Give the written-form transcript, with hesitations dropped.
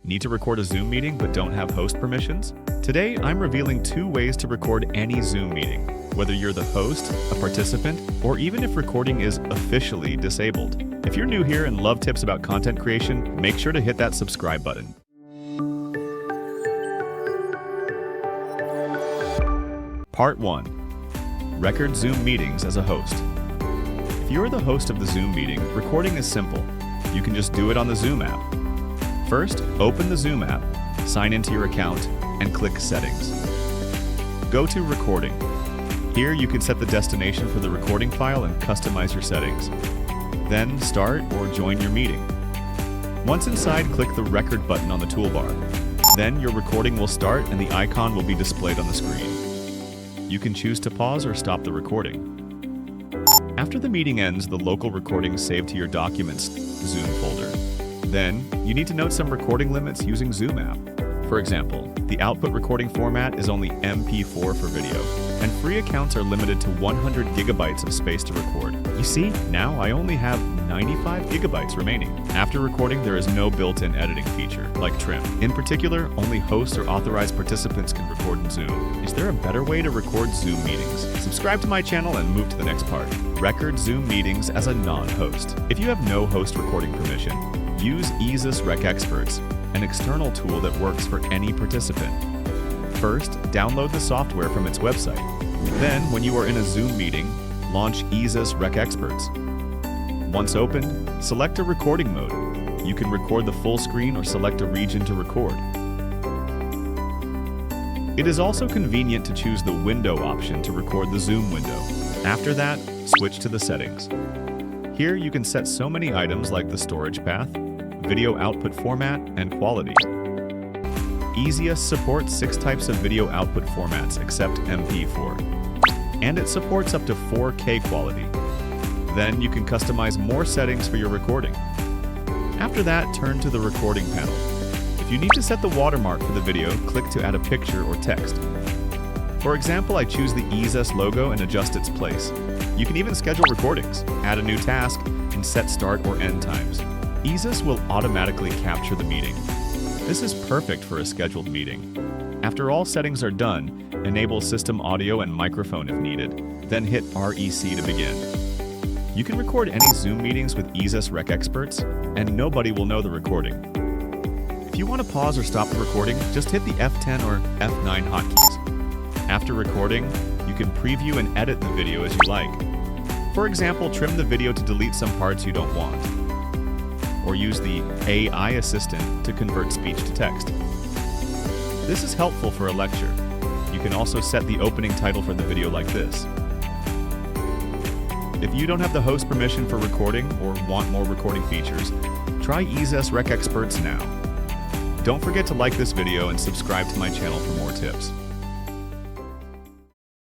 Need to record a Zoom meeting but don't have host permissions? Today, I'm revealing 2 ways to record any Zoom meeting, whether you're the host, a participant, or even if recording is officially disabled. If you're new here and love tips about content creation, make sure to hit that subscribe button. Part 1. Record Zoom meetings as a host. If you're the host of the Zoom meeting, recording is simple. You can just do it on the Zoom app. First, open the Zoom app, sign into your account, and click Settings. Go to Recording. Here you can set the destination for the recording file and customize your settings. Then start or join your meeting. Once inside, click the Record button on the toolbar. Then your recording will start and the icon will be displayed on the screen. You can choose to pause or stop the recording. After the meeting ends, the local recording is saved to your Documents Zoom folder. Then, you need to note some recording limits using Zoom app. For example, the output recording format is only MP4 for video, and free accounts are limited to 100 gigabytes of space to record. You see, now I only have 95 gigabytes remaining. After recording, there is no built-in editing feature, like trim. In particular, only hosts or authorized participants can record in Zoom. Is there a better way to record Zoom meetings? Subscribe to my channel and move to the next part. Record Zoom meetings as a non-host. If you have no host recording permission, use EaseUS Rec Experts, an external tool that works for any participant. First, download the software from its website. Then, when you are in a Zoom meeting, launch EaseUS Rec Experts. Once opened, select a recording mode. You can record the full screen or select a region to record. It is also convenient to choose the window option to record the Zoom window. After that, switch to the settings. Here you can set so many items like the storage path, video output format, and quality. EaseUS supports 6 types of video output formats except MP4, and it supports up to 4K quality. Then you can customize more settings for your recording. After that, turn to the recording panel. If you need to set the watermark for the video, click to add a picture or text. For example, I choose the EaseUS logo and adjust its place. You can even schedule recordings, add a new task, and set start or end times. EaseUS will automatically capture the meeting. This is perfect for a scheduled meeting. After all settings are done, enable system audio and microphone if needed, then hit REC to begin. You can record any Zoom meetings with EaseUS Rec Experts, and nobody will know the recording. If you want to pause or stop the recording, just hit the F10 or F9 hotkeys. After recording, you can preview and edit the video as you like. For example, trim the video to delete some parts you don't want, or use the AI assistant to convert speech to text. This is helpful for a lecture. You can also set the opening title for the video like this. If you don't have the host permission for recording or want more recording features, try EaseUS Rec Experts now. Don't forget to like this video and subscribe to my channel for more tips.